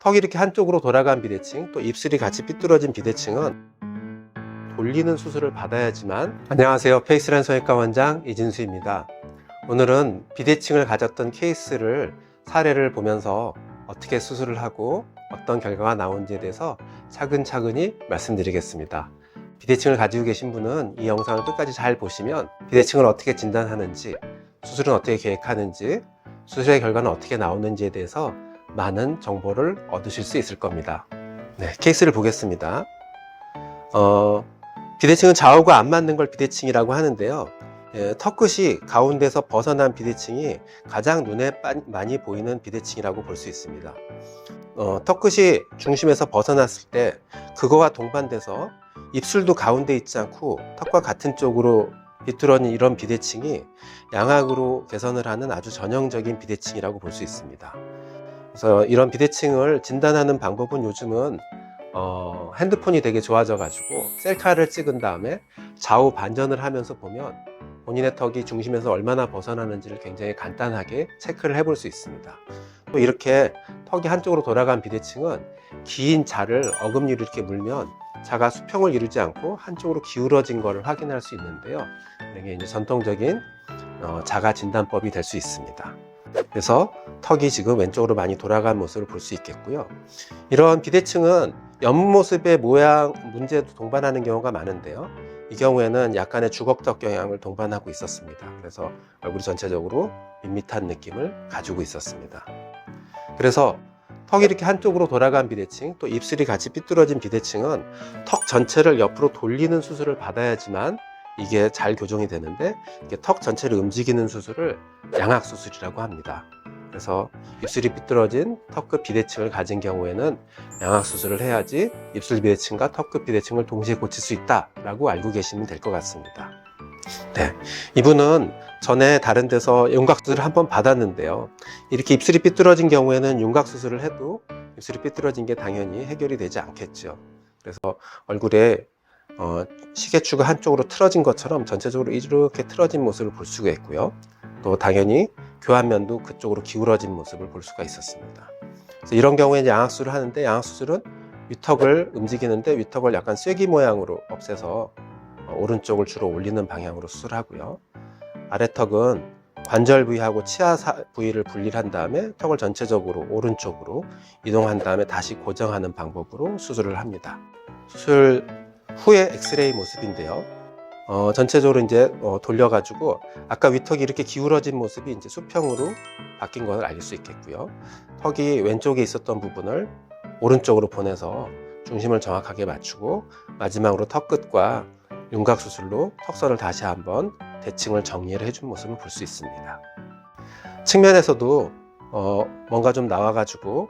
턱이 이렇게 한쪽으로 돌아간 비대칭, 또 입술이 같이 삐뚤어진 비대칭은 돌리는 수술을 받아야지만. 안녕하세요, 페이스라인 성형외과 원장 이진수입니다. 오늘은 비대칭을 가졌던 케이스를 사례를 보면서 어떻게 수술을 하고 어떤 결과가 나온지에 대해서 차근차근히 말씀드리겠습니다. 비대칭을 가지고 계신 분은 이 영상을 끝까지 잘 보시면 비대칭을 어떻게 진단하는지, 수술은 어떻게 계획하는지, 수술의 결과는 어떻게 나오는지에 대해서 많은 정보를 얻으실 수 있을 겁니다. 네, 케이스를 보겠습니다. 비대칭은 좌우가 안 맞는 걸 비대칭이라고 하는데요. 턱끝이 가운데서 벗어난 비대칭이 가장 눈에 많이 보이는 비대칭이라고 볼 수 있습니다. 턱끝이 중심에서 벗어났을 때 그거와 동반돼서 입술도 가운데 있지 않고 턱과 같은 쪽으로 비뚤어진 이런 비대칭이 양악으로 개선을 하는 아주 전형적인 비대칭이라고 볼 수 있습니다. 그래서 이런 비대칭을 진단하는 방법은 요즘은 핸드폰이 되게 좋아져 가지고 셀카를 찍은 다음에 좌우 반전을 하면서 보면 본인의 턱이 중심에서 얼마나 벗어나는지를 굉장히 간단하게 체크를 해볼 수 있습니다. 또 이렇게 턱이 한쪽으로 돌아간 비대칭은 긴 자를 어금니로 이렇게 물면 자가 수평을 이루지 않고 한쪽으로 기울어진 것을 확인할 수 있는데요. 이게 이제 전통적인 자가 진단법이 될 수 있습니다. 그래서 턱이 지금 왼쪽으로 많이 돌아간 모습을 볼 수 있겠고요. 이런 비대칭은 옆모습의 모양 문제도 동반하는 경우가 많은데요. 이 경우에는 약간의 주걱턱 경향을 동반하고 있었습니다. 그래서 얼굴이 전체적으로 밋밋한 느낌을 가지고 있었습니다. 그래서 턱이 이렇게 한쪽으로 돌아간 비대칭, 또 입술이 같이 삐뚤어진 비대칭은 턱 전체를 옆으로 돌리는 수술을 받아야지만 이게 잘 교정이 되는데, 이게 턱 전체를 움직이는 수술을 양악수술이라고 합니다. 그래서 입술이 삐뚤어진 턱끝 비대칭을 가진 경우에는 양악수술을 해야지 입술 비대칭과 턱끝 비대칭을 동시에 고칠 수 있다라고 알고 계시면 될 것 같습니다. 네, 이분은 전에 다른 데서 윤곽수술을 한번 받았는데요. 이렇게 입술이 삐뚤어진 경우에는 윤곽수술을 해도 입술이 삐뚤어진 게 당연히 해결이 되지 않겠죠. 그래서 얼굴에 시계추가 한쪽으로 틀어진 것처럼 전체적으로 이렇게 틀어진 모습을 볼 수가 있고요. 또 당연히 교환면도 그쪽으로 기울어진 모습을 볼 수가 있었습니다. 그래서 이런 경우에 양악수술을 하는데, 양악수술은 위턱을 움직이는데 위턱을 약간 쐐기 모양으로 없애서 오른쪽을 주로 올리는 방향으로 수술하고요. 아래턱은 관절 부위하고 치아 부위를 분리한 다음에 턱을 전체적으로 오른쪽으로 이동한 다음에 다시 고정하는 방법으로 수술을 합니다. 수술 후의 엑스레이 모습인데요. 전체적으로 이제 돌려가지고 아까 위턱이 이렇게 기울어진 모습이 이제 수평으로 바뀐 것을 알 수 있겠고요. 턱이 왼쪽에 있었던 부분을 오른쪽으로 보내서 중심을 정확하게 맞추고 마지막으로 턱끝과 윤곽수술로 턱선을 다시 한번 대칭을 정리를 해준 모습을 볼 수 있습니다. 측면에서도 뭔가 좀 나와가지고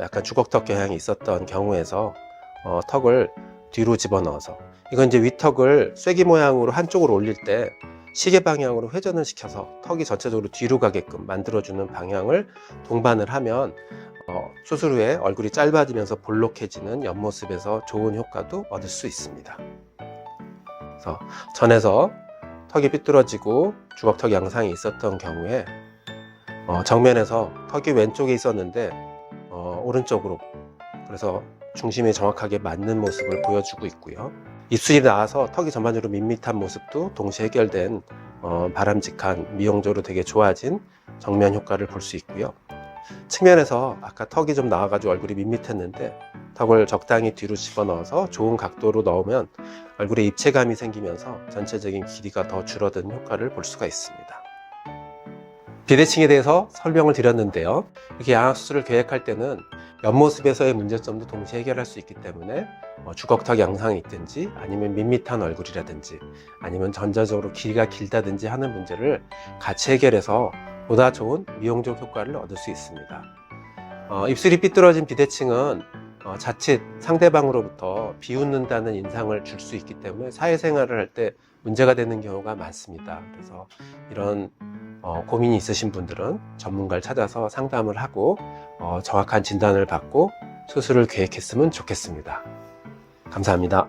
약간 주걱턱 경향이 있었던 경우에서 턱을 뒤로 집어넣어서, 이건 이제 위턱을 쐐기 모양으로 한쪽으로 올릴 때 시계 방향으로 회전을 시켜서 턱이 전체적으로 뒤로 가게끔 만들어주는 방향을 동반을 하면 수술 후에 얼굴이 짧아지면서 볼록해지는 옆모습에서 좋은 효과도 얻을 수 있습니다. 그래서 전에서 턱이 삐뚤어지고 주걱턱 양상이 있었던 경우에 정면에서 턱이 왼쪽에 있었는데 오른쪽으로, 그래서 중심이 정확하게 맞는 모습을 보여주고 있고요. 입술이 나와서 턱이 전반적으로 밋밋한 모습도 동시에 해결된 바람직한, 미용적으로 되게 좋아진 정면 효과를 볼 수 있고요. 측면에서 아까 턱이 좀 나와가지고 얼굴이 밋밋했는데 턱을 적당히 뒤로 집어넣어서 좋은 각도로 넣으면 얼굴에 입체감이 생기면서 전체적인 길이가 더 줄어든 효과를 볼 수가 있습니다. 비대칭에 대해서 설명을 드렸는데요. 이렇게 양악수술을 계획할 때는 옆모습에서의 문제점도 동시에 해결할 수 있기 때문에 주걱턱 양상이 있든지 아니면 밋밋한 얼굴이라든지 아니면 전체적으로 길이가 길다든지 하는 문제를 같이 해결해서 보다 좋은 미용적 효과를 얻을 수 있습니다. 입술이 삐뚤어진 비대칭은 자칫 상대방으로부터 비웃는다는 인상을 줄 수 있기 때문에 사회생활을 할 때 문제가 되는 경우가 많습니다. 그래서 이런 고민이 있으신 분들은 전문가를 찾아서 상담을 하고 정확한 진단을 받고 수술을 계획했으면 좋겠습니다. 감사합니다.